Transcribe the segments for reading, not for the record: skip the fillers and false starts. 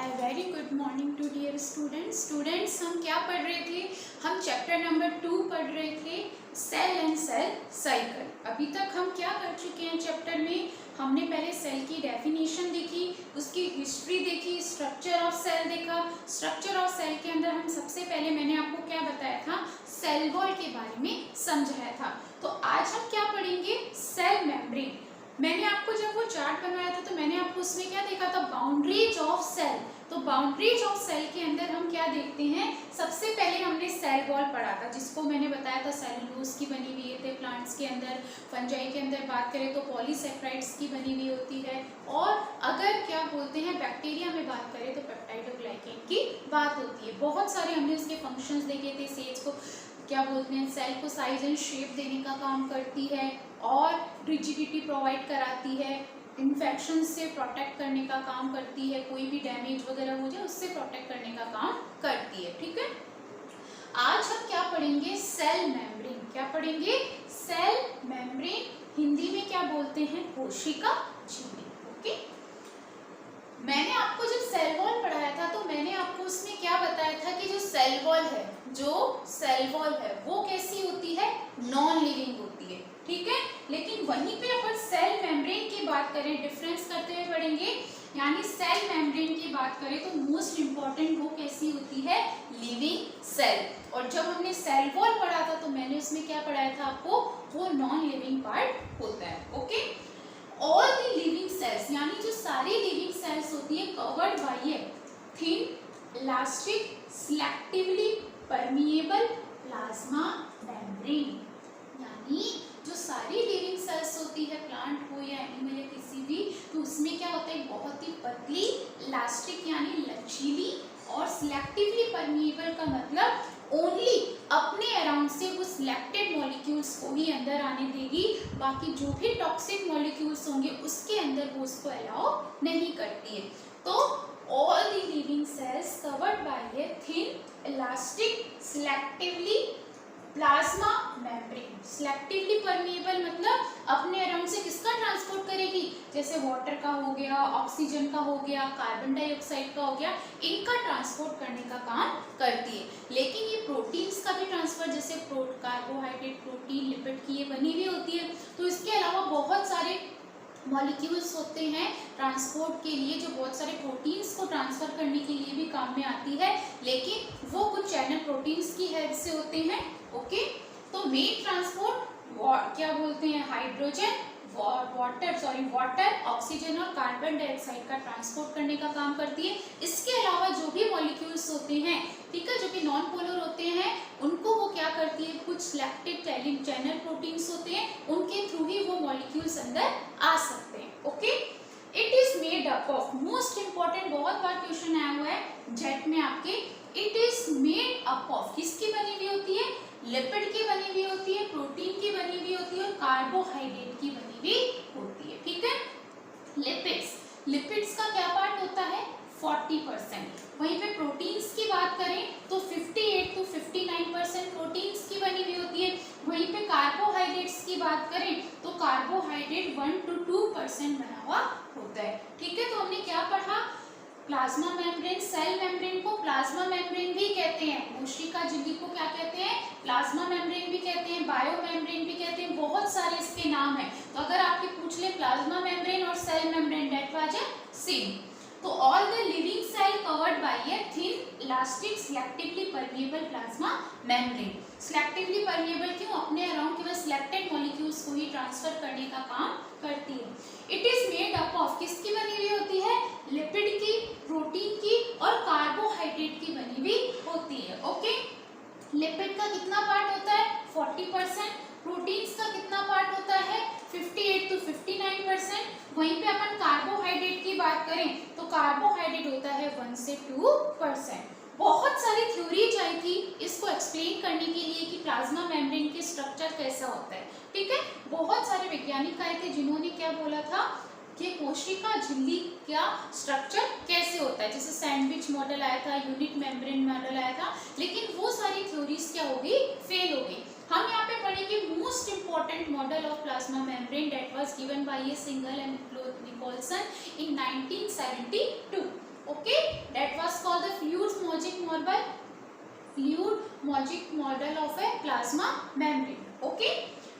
A very good morning to dear students हम क्या पढ़ रहे थे? हम चैप्टर नंबर 2 पढ़ रहे थे, सेल एंड सेल साइकिल। अभी तक हम क्या कर चुके हैं चैप्टर में? हमने पहले सेल की डेफिनेशन देखी, उसकी हिस्ट्री देखी, स्ट्रक्चर ऑफ सेल देखा। स्ट्रक्चर ऑफ सेल के अंदर हम सबसे पहले मैंने आपको क्या बताया था? सेल वॉल के बारे में समझाया था। तो आज हम क्या पढ़ेंगे? Cell membrane. मैंने आपको जब वो चार्ट बनवाया था तो मैंने आपको उसमें क्या देखा था? Boundaries of cell. तो बाउंड्रीज ऑफ सेल के अंदर हम क्या देखते हैं? सबसे पहले हमने सेल वॉल पढ़ा था, जिसको मैंने बताया था सेलुलोज की बनी हुई है प्लांट्स के अंदर। फंजाई के अंदर बात करें तो पॉलीसेक्राइड्स की बनी हुई होती है, और अगर क्या बोलते हैं बैक्टीरिया में बात करें तो पेप्टाइडोग्लाइकेन की बात होती है। बहुत सारे हमने उसके फंक्शंस देखे थे। सेल्स को क्या बोलते हैं? सेल को साइज एंड शेप देने का काम करती है, और रिजिडिटी प्रोवाइड कराती है, इन्फेक्शन से प्रोटेक्ट करने का काम करती है, कोई भी डैमेज वगैरह हो जाए उससे प्रोटेक्ट करने का काम करती है। ठीक है, आज हम क्या पढ़ेंगे? Cell membrane. क्या पढ़ेंगे? Cell membrane. हिंदी में क्या बोलते हैं? कोशिका झिल्ली। ओके, मैंने आपको जब सेल वॉल पढ़ाया था तो मैंने आपको उसमें क्या बताया था कि जो सेल वॉल है वो कैसी होती है? नॉन लिविंग होती है। ठीक है, लेकिन वहीं पे अपन सेल मेम्ब्रेन की बात करें, डिफरेंस करते हुए पढ़ेंगे। यानी सेल मेम्ब्रेन की बात करें तो मोस्ट इंपॉर्टेंट वो कैसी होती है? Living cell. और जब हमने सेल वॉल पढ़ा था तो मैंने उसमें क्या पढ़ाया था आपको? वो नॉन लिविंग पार्ट होता है। Okay, all the living cells, यानी जो सारी लिविंग सेल्स होती है, covered by a thin elastic selectively permeable plasma membrane. यानी जो सारी लिविंग सेल्स होती है, प्लांट हो या एनिमल या किसी भी, तो उसमें क्या होता है? बहुत ही पतली, इलास्टिक यानी लचीली, और सिलेक्टिवली परमिएबल का मतलब ओनली अपने अराउंड से वो सिलेक्टेड मॉलिक्यूल्स को ही अंदर आने देगी, बाकी जो भी टॉक्सिक मॉलिक्यूल्स होंगे उसके अंदर वो उसको अलाउ नहीं करती है। तो all the living cells covered by a thin elastic selectively plasma membrane. Selectively permeable मतलब अपने अराउंड से किसका ट्रांसपोर्ट करेगी? जैसे वाटर का हो गया, ऑक्सीजन का हो गया, कार्बन डाइऑक्साइड का हो गया, इनका ट्रांसपोर्ट करने का काम करती है। लेकिन ये प्रोटीन्स का भी ट्रांसफर, जैसे कार्बोहाइड्रेट, प्रोटीन, लिपिड की ये बनी हुई होती है। तो इसके अलावा बहुत सारे मॉलिक्यूल्स होते हैं ट्रांसपोर्ट के लिए, जो बहुत सारे प्रोटीन्स को ट्रांसफर करने के लिए भी काम में आती है, लेकिन वो कुछ चैनल प्रोटीन्स की हेल्प से होते हैं। ओके, तो मेन ट्रांसपोर्ट क्या बोलते हैं? हाइड्रोजन, वाटर, ऑक्सीजन और कार्बन डाइऑक्साइड का ट्रांसपोर्ट करने का काम करती है। इसके अलावा जो भी मॉलिक्यूल्स होते हैं, ठीक है, जो कि नॉन पोलर होते हैं, उनको वो क्या करती है? कुछ सिलेक्टेड चैनल प्रोटीन्स होते हैं, उनके थ्रू ही वो मॉलिक्यूल्स अंदर आ सकते हैं। Okay, it is made up of, most important, बहुत बार क्वेश्चन आया हुआ है जेट में आपके, it is made up of, किसकी बनी हुई होती है? लिपिड की बनी हुई होती है, प्रोटीन की बनी हुई होती है, और कार्बोहाइड्रेट की बनी हुई होती है। ठीक है, लिपिड्स का क्या पार्ट होता है? 40%। वहीं पे प्रोटीन्स की बात करें तो 58 to 59% प्रोटीन्स की बनी हुई होती है। वहीं पे कार्बोहाइड्रेट्स की बात करें तो कार्बोहाइड्रेट 1 to 2% बना हुआ होता है। ठीक है, तो हमने क्या पढ़ा? Plasma membrane. सेल मेम्ब्रेन को प्लाज्मा मेम्ब्रेन भी कहते हैं, कोशिका झिल्ली को क्या कहते हैं? प्लाज्मा मेम्ब्रेन भी कहते हैं, बायो मेम्ब्रेन भी कहते हैं, बहुत सारे इसके नाम हैं। तो अगर आपके पूछ ले प्लाज्मा मेम्ब्रेन और cell membrane, that was same. तो all the living cell covered by a thin elastic selectively permeable plasma membrane. Selectively permeable क्यों? अपने अराउंड केवल सिलेक्टेड मॉलिक्यूल्स को ही ट्रांसफर करने का काम करती है। It is made up of, किसकी बनी हुई होती है? लिपिड की, प्रोटीन की और कार्बोहाइड्रेट की बनी हुई होती है। ओके, लिपिड का कितना पार्ट होता है? 40%। प्रोटीन्स का कितना पार्ट होता है? 58 to 59%। वहीं पे अपन कार्बोहाइड्रेट की बात करें तो कार्बोहाइड्रेट होता है 1 से 2%। बहुत सारी थ्योरीज आई थी इसको एक्सप्लेन करने के लिए कि प्लाज्मा मेम्ब्रेन के स्ट्रक्चर कैसा होता है। ठीक है, बहुत सारे वैज्ञानिक आए थे जिन्होंने क्या बोला था कि कोशिका झिल्ली का स्ट्रक्चर कैसे होता है। जैसे सैंडविच मॉडल आया था, यूनिट मेम्ब्रेन मॉडल आया था, लेकिन वो सारी थ्योरीज क्या हो गई? फेल हो गई। हम यहाँ पे पढ़ेंगे most important model of plasma membrane, that was given by a Singer and Nicolson in 1972। Okay, that was called the fluid-Mogic model of a plasma membrane. Okay,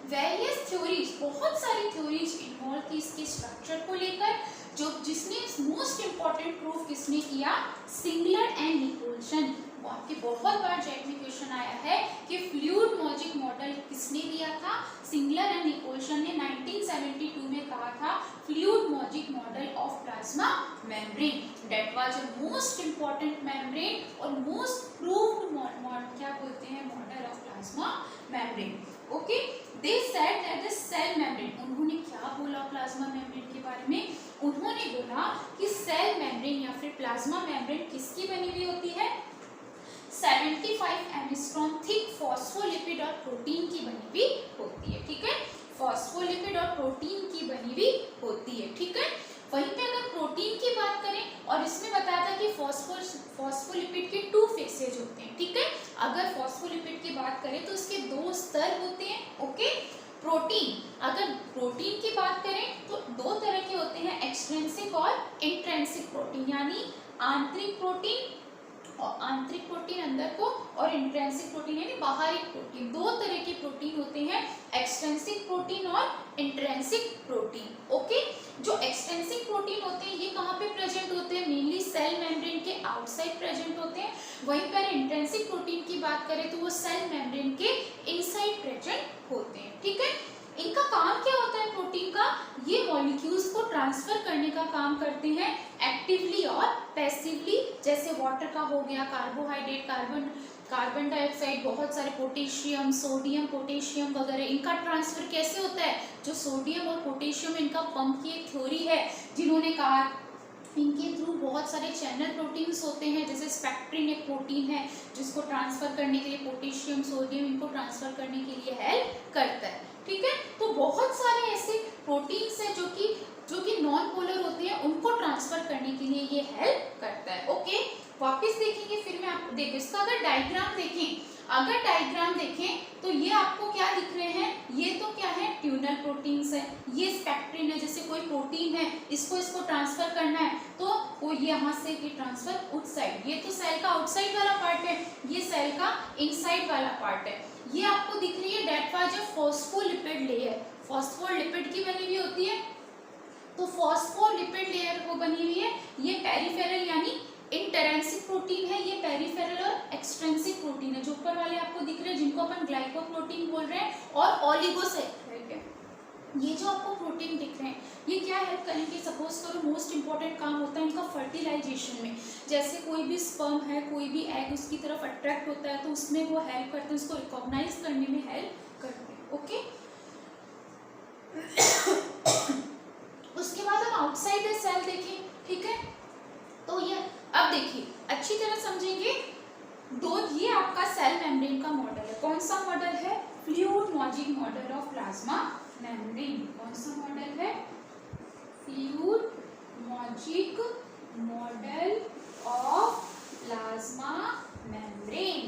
various theories, बहुत सारी थ्योरीज इन्वॉल्व थी इसके structure को लेकर, जो जिसने most important proof किसने किया, सिंगलर एंड निकोल्सन। वो आपके बहुत बार जेट में क्वेश्चन आया है कि फ्लूइड-मॉजिक मॉडल किसने दिया था, सिंगलर एंड निकोल्सन ने 1972 में कहा था fluid mosaic model of plasma membrane, that was a most important membrane और मोस्ट प्रूव्ड क्या बोलते हैं model of plasma membrane. Okay, they said that the cell membrane, उन्होंने क्या बोला प्लाज्मा मेम्ब्रेन के बारे में, उन्होंने बोला कि सेल मेम्ब्रेन या फिर प्लाज्मा मेम्ब्रेन किसकी बनी हुई होती है, 75 एंगस्ट्रॉम थिक फॉस्फोलिपिड और प्रोटीन की बनी हुई होती है। ठीक है, फॉस्फोलिपिड और प्रोटीन की बनी हुई होती है। ठीक है, वहीं पे अगर प्रोटीन की बात करें, और इसमें बताया था कि फॉस्फोलिपिड के 2 फेसेज होते हैं। ठीक है, अगर फॉस्फोलिपिड की बात करें तो इसके 2 स्तर होते हैं। ओके, प्रोटीन, अगर प्रोटीन की बात करें तो 2 तरह के होते हैं, एक्सट्रिंसिक और इंट्रिंसिक प्रोटीन, यानी आंतरिक प्रोटीन और आंतरिक प्रोटीन अंदर को, और इंट्रिंसिक प्रोटीन यानी बाहरी प्रोटीन। 2 तरह के प्रोटीन होते हैं, एक्सट्रिंसिक प्रोटीन और इंट्रिंसिक प्रोटीन। ओके, जो एक्सट्रिंसिक प्रोटीन होते हैं ये कहाँ पे प्रेजेंट होते हैं, मेनली सेल मेम्ब्रेन के आउटसाइड प्रेजेंट होते हैं। वहीं पर इंट्रिंसिक प्रोटीन की बात करें तो वो सेल मेम्ब्रेन के इनसाइड प्रेजेंट होते हैं। ठीक है, इनका काम क्या होता है प्रोटीन का, ये मॉलिक्यूल्स को ट्रांसफर करने का काम करते हैं एक्टिवली और पैसिवली, जैसे वाटर का हो गया, कार्बोहाइड्रेट, कार्बन डाइऑक्साइड, बहुत सारे पोटेशियम, सोडियम, पोटेशियम वगैरह, इनका ट्रांसफर कैसे होता है, जो सोडियम और पोटेशियम इनका पंप की एक थ्योरी है, जिन्होंने कहा इनके थ्रू बहुत सारे चैनल प्रोटीन्स होते हैं, जैसे स्पेक्ट्रिन एक प्रोटीन है जिसको ट्रांसफर करने के लिए पोटेशियम, सोडियम इनको ट्रांसफर करने के लिए हेल्प करता है। ठीक है, तो बहुत सारे ऐसे प्रोटीन्स हैं जो कि नॉन पोलर होते हैं, उनको ट्रांसफर करने के लिए ये हेल्प करता है। ओके, वापस देखेंगे, फिर मैं आपको देखो इसका अगर डायग्राम देखें तो ये आपको क्या दिख रहे हैं, ये तो क्या है, ट्यूनल प्रोटीन्स है, ये स्पेक्ट्रिन है, जैसे कोई प्रोटीन है इसको ट्रांसफर करना है तो वो यहाँ से ये ट्रांसफर आउटसाइड, ये तो सेल का आउटसाइड वाला पार्ट है, ये सेल का इनसाइड वाला पार्ट है। ये आपको दिख रही है that was a phospholipid layer, phospholipid की बनी हुई होती है, तो फॉस्फोलिपिड लेयर वो बनी हुई है। ये पेरिफेरल यानी इंट्रिंसिक प्रोटीन है, ये पेरिफेरल और एक्सट्रिंसिक प्रोटीन है, जो ऊपर वाले आपको दिख रहे हैं जिनको अपन ग्लाइकोप्रोटीन बोल रहे हैं, और ओलिगोसैकेराइड है। ये जो आपको प्रोटीन दिख रहे हैं ये क्या हेल्प करेंगे, सपोज करो मोस्ट इंपॉर्टेंट काम होता है इनका फर्टिलाइजेशन में, जैसे कोई भी स्पर्म है, कोई भी एग उसकी तरफ अट्रैक्ट होता है तो उसमें वो हेल्प करते हैं, उसको रिकॉग्नाइज करने में हेल्प करते हैं। ओके, उसके बाद हम आउटसाइड द सेल देखें। ठीक है, तो ये अब देखिए अच्छी तरह समझेंगे, ये आपका सेल मेम्ब्रेन का मॉडल है, कौन सा मॉडल है, फ्लूइड-मॉजिक मॉडल ऑफ प्लाज्मा मेम्ब्रेन। कौन सा मॉडल है, फ्लूइड-मॉजिक मॉडल ऑफ प्लाज्मा मेम्ब्रेन।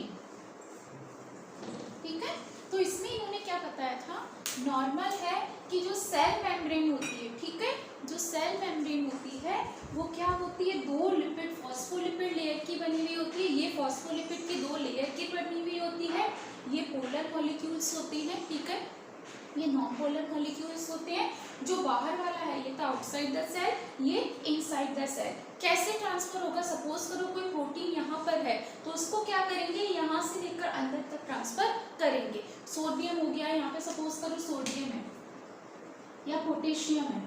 ठीक है, तो इसमें इन्होंने क्या बताया था, नॉर्मल है कि जो सेल मेम्ब्रेन होती है, ठीक है, जो सेल मेम्ब्रेन होती है वो क्या होती है, 2 लिपिड फॉस्फोलिपिड लेयर की बनी हुई होती है, ये फॉस्फोलिपिड की 2 लेयर की बनी हुई होती है, ये पोलर मॉलिक्यूल्स होती हैं। ठीक है, ये नॉन पोलर मॉलिक्यूल्स होते हैं, जो बाहर वाला है ये तो आउटसाइड द सेल, ये इनसाइड द सेल। कैसे ट्रांसफर होगा, सपोज करो कोई प्रोटीन यहाँ पर है तो उसको क्या करेंगे, यहाँ से लेकर अंदर तक ट्रांसफर करेंगे। सोडियम हो गया, यहाँ पे सपोज करो सोडियम है या पोटेशियम है,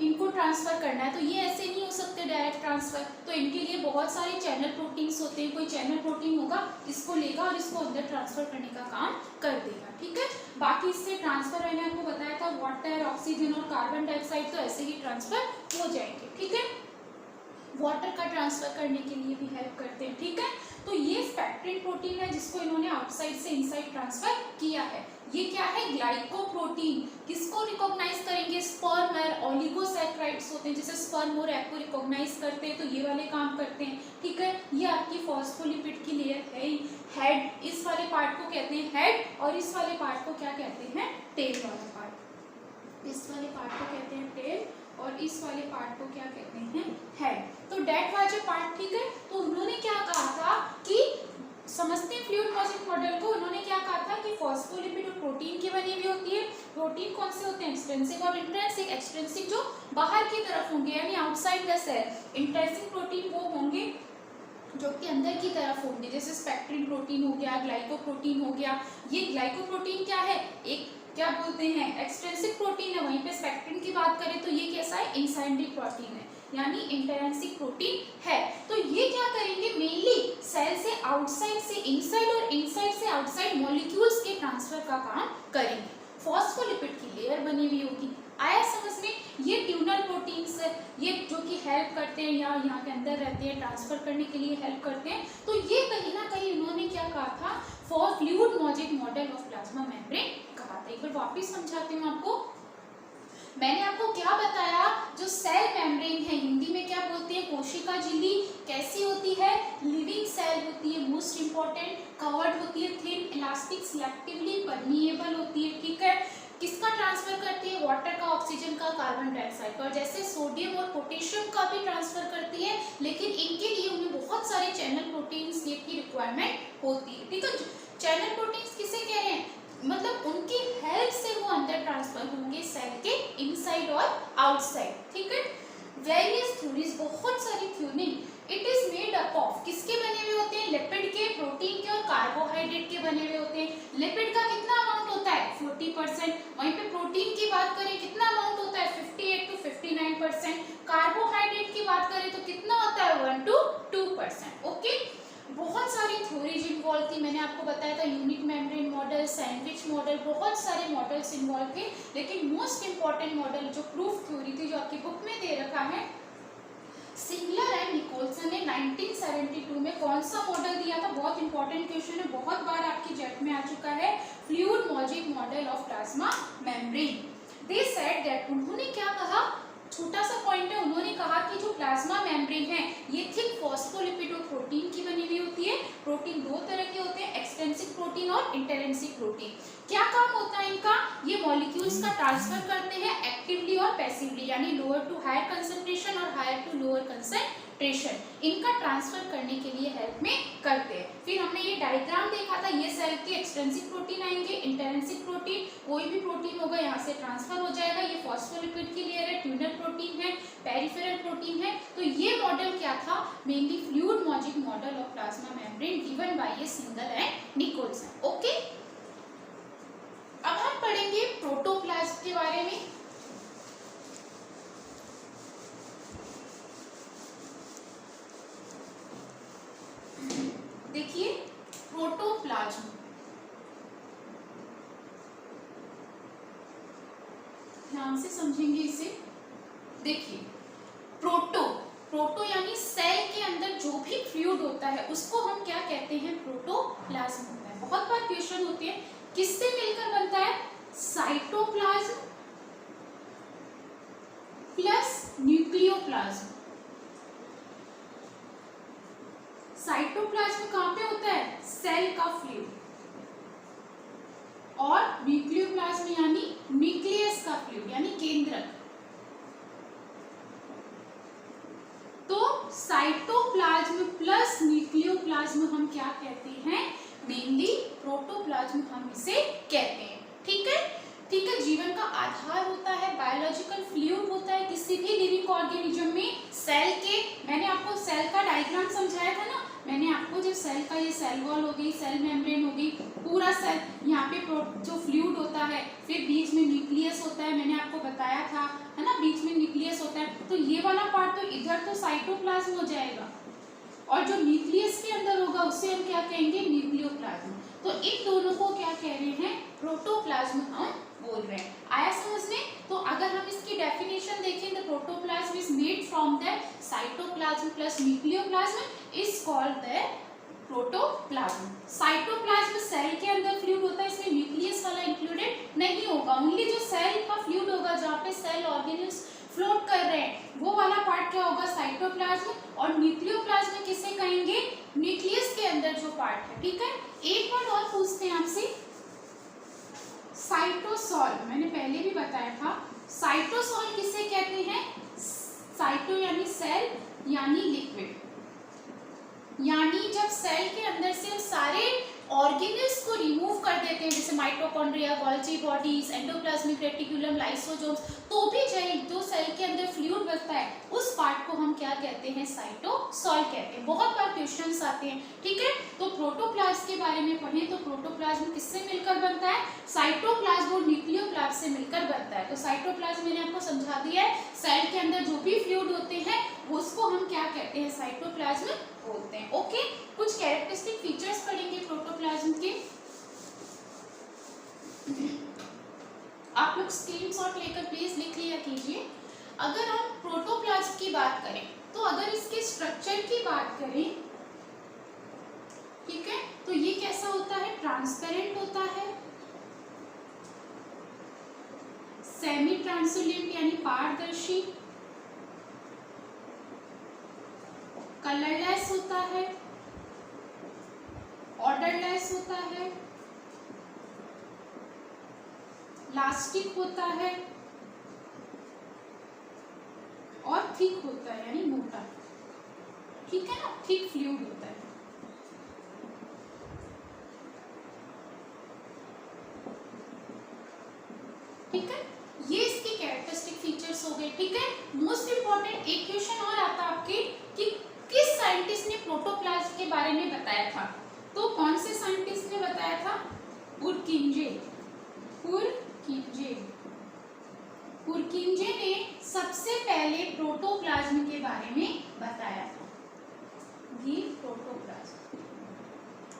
इनको ट्रांसफर करना है तो ये ऐसे नहीं हो सकते डायरेक्ट ट्रांसफर, तो इनके लिए बहुत सारे चैनल प्रोटीन्स होते हैं, कोई चैनल प्रोटीन होगा इसको लेगा और इसको अंदर ट्रांसफर करने का काम कर देगा। ठीक है, बाकी इससे ट्रांसफर मैंने आपको बताया था, वाटर, ऑक्सीजन और कार्बन डाइऑक्साइड तो ऐसे ही ट्रांसफर हो जाएंगे। ठीक है, वाटर का ट्रांसफर करने के लिए भी हेल्प करते हैं। ठीक है, तो ये स्पेक्ट्रिन प्रोटीन है जिसको इन्होंने आउटसाइड से इनसाइड ट्रांसफर किया है। ये क्या है, ग्लाइकोप्रोटीन, किसको रिकॉग्नाइज करेंगे, स्पर्म और ओलिगोसैकेराइड्स होते हैं, जैसे स्पर्म और एग को रिकॉग्नाइज करते हैं तो ये वाले काम करते हैं। ठीक है, ये आपकी फॉस्फोलिपिड की लेयर है, हेड, इस वाले पार्ट को कहते हैं हेड, और इस वाले पार्ट को क्या कहते हैं, टेल वाला पार्ट, इस वाले पार्ट को कहते हैं टेल और इस वाले पार्ट को क्या कहते हैं, हेड। तो डेट वाज अ पार्ट, ठीक है। तो उन्होंने क्या कहा था कि समझते हैं फ्लूइड मॉजिक मॉडल को। उन्होंने क्या कहा था कि फॉस्फोलिपिड और प्रोटीन की बनी हुई होती है। प्रोटीन कौन से होते हैं, एक्सट्रिंसिक और इंट्रिंसिक। एक्सट्रिंसिक जो बाहर की तरफ होंगे यानी outside the cell. Intrinsic protein वो होंगे जो कि अंदर की तरफ होंगे, जैसे स्पेक्ट्रिन प्रोटीन हो गया, ग्लाइकोप्रोटीन हो गया। ये ग्लाइकोप्रोटीन क्या है, एक क्या बोलते हैं एक्सट्रिंसिक प्रोटीन है। वहीं पे स्पेक्ट्रिन की बात करें तो ये कैसा है, इनसाइडिक प्रोटीन है यानी इंट्रिंसिक प्रोटीन है। तो ये क्या करेंगे, मेनली सेल से आउटसाइड से इनसाइड और इनसाइड से आउटसाइड मॉलिक्यूल्स के ट्रांसफर का काम करेंगे। फॉस्फोलिपिड की लेयर बनी हुई होगी। आया समझ में। ये ट्यूनल प्रोटीन्स है, ये जो कि हेल्प करते हैं या यहाँ के अंदर रहते हैं, ट्रांसफर करने के लिए हेल्प करते हैं। तो ये कहीं ना कहीं उन्होंने क्या कहा था, for fluid मॉजिक model of plasma membrane कहा था। एक बार वापिस समझाती हूँ आपको। मैंने आपको क्या बताया, जो सेल मेम्ब्रेन है हिंदी में क्या बोलते हैं, कोशिका झिल्ली। कैसी होती है, लिविंग सेल होती है, मोस्ट इंपॉर्टेंट। कवर्ड होती है, थिन इलास्टिक, सिलेक्टिवली परमिएबल होती है, ठीक है। किसका ट्रांसफर करती है, वाटर का, ऑक्सीजन का, कार्बन डाइऑक्साइड का। और जैसे सोडियम और पोटेशियम का भी ट्रांसफर करती है, लेकिन इनके लिए उन्हें बहुत सारे चैनल प्रोटीन्स की रिक्वायरमेंट होती है, ठीक है। चैनल प्रोटीन्स किसे कह रहे हैं, मतलब उनकी हेल्प से वो अंदर ट्रांसफर होंगे सेल के इनसाइड और आउटसाइड, ठीक है। वेरियस थ्योरीज, बहुत सारी theory. It is made up of, किसके बने हुए होते हैं, लिपिड के, प्रोटीन के और कार्बोहाइड्रेट के बने हुए होते हैं। लिपिड का कितना अमाउंट होता है, 40%। वहीं पे प्रोटीन की बात करें कितना अमाउंट होता है, 58 to 59%। कार्बोहाइड्रेट की बात करें तो कितना होता है, 1 to 2%। ओके, बहुत सारी थ्योरीज इन्वॉल्व थी। मैंने आपको बताया था unit membrane model, sandwich model, बहुत सारे मॉडल्स इन्वॉल्व थे। लेकिन मोस्ट इंपॉर्टेंट मॉडल जो प्रूफ थ्योरी थी, जो आपकी बुक में दे रखा है, सिंगलर एंड निकोलसन ने 1972 में कौन सा मॉडल दिया था, बहुत इंपॉर्टेंट क्वेश्चन है, बहुत बार आपकी जेट में आ चुका है। Fluid मॉजिक model of plasma membrane. They said that, उन्होंने क्या कहा, छोटा सा पॉइंट है, उन्होंने कहा कि जो प्लाज्मा मेम्ब्रेन है ये थिक फॉस्फोलिपिड और प्रोटीन की बनी हुई होती है। प्रोटीन दो तरह के होते हैं, एक्सटेंसिव प्रोटीन और इंटरेंसिक प्रोटीन। क्या काम होता है इनका, ये मॉलिक्यूल्स का ट्रांसफर करते हैं एक्टिवली और पैसिवली, यानी लोअर टू हायर कंसंट्रेशन और हायर टू लोअर कंसंट्रेशन, इनका ट्रांसफर करने के लिए हेल्प में करते हैं। फिर हमने ये डायग्राम देखा था, ये सेल के एक्सटेंसिव प्रोटीन आएंगे, इंटरेंसिक प्रोटीन, कोई भी प्रोटीन होगा यहाँ से ट्रांसफर हो जाएगा। ये फॉस्फोलिपिड की लेयर है, ट्यूनल प्रोटीन है, पेरिफेरल प्रोटीन है। तो ये मॉडल क्या था, mainly fluid मॉजिक model of plasma membrane given by ये सिंगल एंड निकोलसन। ओके, अब हम पढ़ेंगे प्रोटोप्लाज्म के बारे में। देखिए प्रोटोप्लाज्म, ध्यान से समझेंगे इसे। देखिए प्रोटो, प्रोटो यानी सेल के अंदर जो भी फ्लूइड होता है उसको हम क्या कहते हैं, प्रोटोप्लाज्म होता है। बहुत बार क्वेश्चन होते हैं, किससे मिलकर बनता है, साइटोप्लाज्म प्लस न्यूक्लियोप्लाज्म। साइटोप्लाज्म कहां पे होता है, सेल का फ्लूइड, और न्यूक्लियोप्लाज्म यानी न्यूक्लियस का फ्लूइड यानी केंद्रक। तो साइटोप्लाज्म प्लस न्यूक्लियोप्लाज्म हम क्या कहते हैं, मेनली प्रोटोप्लाज्म हम इसे कहते हैं, ठीक है। ठीक है, जीवन का आधार होता है, बायोलॉजिकल फ्लूइड होता है किसी भी लिविंग ऑर्गेनिज्म में। सेल के, मैंने आपको सेल का डायग्राम समझाया था ना, मैंने आपको जब सेल का, ये सेल वॉल हो गई, सेल मेम्ब्रेन हो गई, पूरा सेल, यहाँ पे जो फ्लूइड होता है, फिर बीच में न्यूक्लियस होता है, मैंने आपको बताया था, है ना, बीच में न्यूक्लियस होता है। तो ये वाला पार्ट तो इधर तो साइटोप्लाज्म हो जाएगा, और जो न्यूक्लियस के अंदर होगा उसे हम क्या कहेंगे, न्यूक्लियोप्लाज्म। तो इन दोनों को क्या कह रहे हैं, प्रोटोप्लाज्म हम बोल रहे हैं। आया समझ में। तो अगर हम इसकी डेफिनेशन देखें, the protoplasm is made from the cytoplasm plus nucleoplasm is called the protoplasm. Cytoplasm cell के अंदर फ्लूइड होता है, इसमें न्यूक्लियस वाला इंक्लूडेड नहीं होगा, ओनली जो सेल का फ्लूइड होगा जहाँ पे सेल ऑर्गेनिल्स फ्लोट कर रहे हैं वो वाला पार्ट क्या होगा, साइटोप्लाज्म। और न्यूक्लियोप्लाज्म किसे कहेंगे, न्यूक्लियस के अंदर जो पार्ट है, ठीक है। एक बार और पूछते हैं आपसे, साइटोसॉल, मैंने पहले भी बताया था, साइटोसोल किसे कहते हैं? साइटो यानी सेल यानी लिक्विड, यानी जब सेल के अंदर से सारे ऑर्गेनेल्स को रिमूव कर देते हैं, जैसे mitochondria, Golgi bodies, endoplasmic reticulum, lysosomes, तो भी जो सेल के अंदर फ्लूइड बचता है उस पार्ट को हम क्या कहते हैं? साइटोसॉल कहते हैं। बहुत बार क्वेश्चंस आते हैं, ठीक है। तो प्रोटोप्लाज्म के बारे में पढ़ें तो प्रोटोप्लाज्म किससे मिलकर बनता है? साइटोप्लाज्म और न्यूक्लियोप्लास्ट से मिलकर बनता है। तो साइटोप्लाज्म मैंने आपको समझा दिया है, सेल के अंदर जो भी फ्लूइड होते हैं उसको हम क्या कहते हैं? साइटोप्लाज्म बोलते हैं। ओके, कुछ कैरेक्टरिस्टिक फीचर्स पढ़ेंगे प्रोटोप्लाज्म के। आप लोग स्क्रीनशॉट लेकर प्लीज लिख लिया कीजिए। अगर हम प्रोटोप्लाज्म की बात करें तो अगर इसके स्ट्रक्चर की बात करें, ठीक है, तो ये कैसा होता है? ट्रांसपेरेंट होता है, सेमी ट्रांसल्यूसेंट यानी पारदर्शी, कलरलेस होता है, ऑर्डरलेस होता है, इलास्टिक होता है और थिक होता है यानी मोटा, ठीक है ना, थिक फ्लूइड होता है। ठीक है, ये इसके कैरेक्टरिस्टिक फीचर्स हो गए, ठीक है। मोस्ट इंपॉर्टेंट एक क्वेश्चन और आता है आपके कि किस साइंटिस्ट ने प्रोटोप्लाज्म के बारे में बताया था? तो कौन से साइंटिस्ट ने बताया था? पुरकिंजे ने सबसे पहले प्रोटोप्लाज्म के बारे में बताया था, ये प्रोटोप्लाज्म,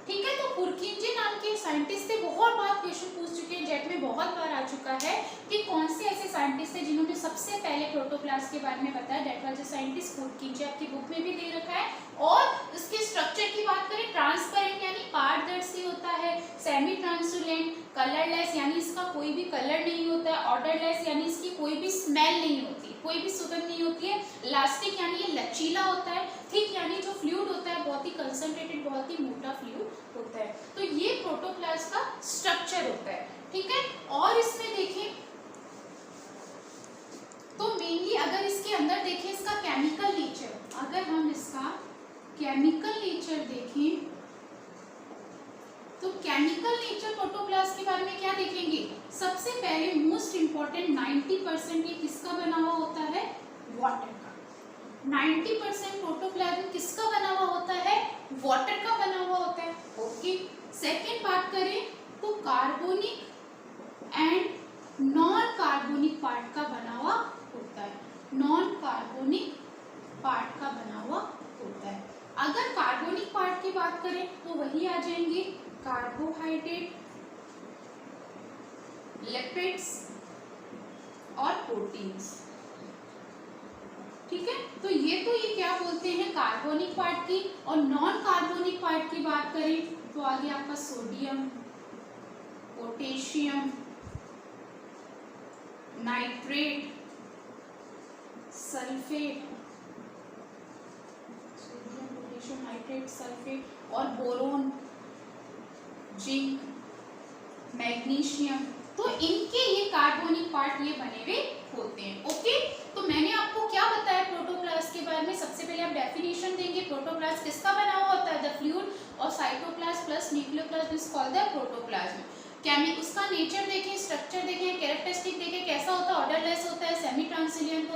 ठीक है। तो पुरकिंजे नाम के साइंटिस्ट थे, बहुत बार क्वेश्चन पूछ चुके हैं, जेट में बहुत बार आ चुका है कि कौन से ऐसे साइंटिस्ट थे जिन्होंने सबसे पहले प्रोटोप्लाज्म के बारे में बताया। दैट वाज द साइंटिस्ट पुरकिंजे, आपकी बुक में भी दे रखा है। और इसके स्ट्रक्चर की बात करें, ट्रांसपेरेंट यानी पारदर्शी होता है, सेमी ट्रांसल्यूसेंट, कलरलेस यानी इसका कोई भी कलर नहीं होता है, ऑर्डरलेस यानी इसकी कोई भी स्मेल नहीं होती, कोई भी सुगंध नहीं होती है, इलास्टिक यानी ये लचीला होता है, थिक यानी जो फ्लूइड होता है बहुत ही कंसंट्रेटेड, बहुत ही मोटा फ्लूइड होता है। तो ये प्रोटोप्लाज्म का स्ट्रक्चर होता है, ठीक है। और इसमें देखें तो मेनली अगर इसके अंदर देखें इसका केमिकल नेचर, अगर हम इसका केमिकल नेचर देखें तो केमिकल नेचर प्रोटोप्लाज्म के बारे में क्या देखेंगे? सबसे पहले मोस्ट इंपॉर्टेंट 90% ये किसका बना हुआ होता है? वाटर का। 90% प्रोटोप्लाज्म किसका बना हुआ होता है? वाटर का बना हुआ होता है। ओके, सेकेंड बात करें तो carbonic and non carbonic part का बना हुआ होता है, नॉन कार्बोनिक पार्ट का बना हुआ होता है। अगर कार्बोनिक पार्ट की बात करें तो वही आ जाएंगे कार्बोहाइड्रेट, लिपिड्स और प्रोटीन्स, ठीक है। तो ये क्या बोलते हैं? कार्बोनिक पार्ट की। और नॉन कार्बोनिक पार्ट की बात करें तो आगे आपका sodium, potassium, nitrate, sulphate, sodium, potassium, nitrate, sulphate और बोरोन, जिंक, मैग्नीशियम, तो इनके ये कार्बोनिक पार्ट ये बने हुए होते हैं। ओके, तो मैंने आपको क्या बताया प्रोटोप्लाज्म के बारे में? सबसे पहले आप डेफिनेशन देंगे, प्रोटोप्लाज्म किसका बना हुआ होता है? द फ्लूइड और cytoplasm plus nucleoplasm is called the protoplasm. उसका नेचर देखें, स्ट्रक्चर देखें, कैरेक्टरिस्टिक देखें, कैसा होता है? ऑर्डरलेस होता है, सेमी ट्रांसल्यूसेंट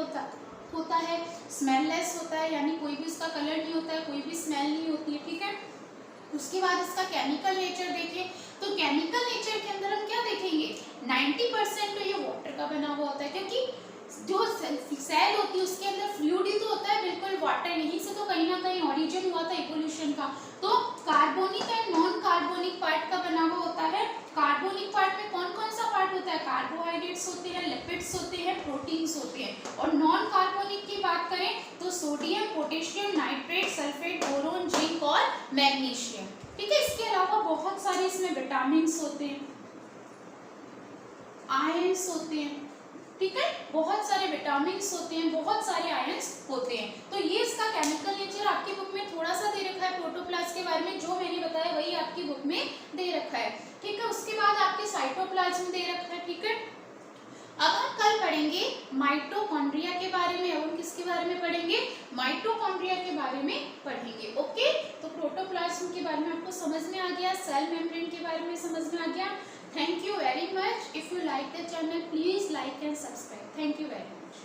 होता है, स्मेललेस होता है यानी कोई भी इसका कलर नहीं होता है, कोई भी स्मेल नहीं होती है, ठीक है। उसके बाद इसका केमिकल नेचर देखें तो केमिकल नेचर के अंदर हम क्या देखेंगे? 90% तो ये वाटर का बना हुआ होता है, क्योंकि जो सेल होती है उसके अंदर फ्लूइड ही तो होता है, बिल्कुल वाटर, यहीं से तो कहीं ना कहीं ओरिजिन हुआ था इवोल्यूशन का। तो carbonic and non carbonic part का बना हुआ होता है। कार्बोनिक पार्ट में कौन कौन सा पार्ट होता है? कार्बोहाइड्रेट्स होते हैं, लिपिड्स होते हैं, प्रोटीन्स होते हैं। और नॉन कार्बोनिक की बात करें तो sodium, potassium, nitrate, sulphate, boron, zinc और मैग्नीशियम, ठीक है। इसके अलावा बहुत सारे इसमें विटामिन होते हैं, आयंस होते हैं, ठीक है, बहुत सारे विटामिन होते हैं, बहुत सारे आयंस होते हैं। तो ये इसका केमिकल नेचर आपकी बुक में थोड़ा सा दे रखा है प्रोटोप्लाज्म के बारे में, जो मैंने बताया वही आपकी बुक में दे रखा है, ठीक है। उसके बाद आपके साइटोप्लाज्म दे रखा है, ठीक है। अब हम कल पढ़ेंगे माइटोकॉन्ड्रिया के बारे में। अब हम किसके बारे में पढ़ेंगे? माइटोकॉन्ड्रिया के बारे में पढ़ेंगे। ओके, तो प्रोटोप्लाज्म के बारे में आपको समझ में आ गया, सेल मेम्ब्रेन के बारे में समझ में आ गया। Thank you very much. If you like the channel please like and subscribe. Thank you very much.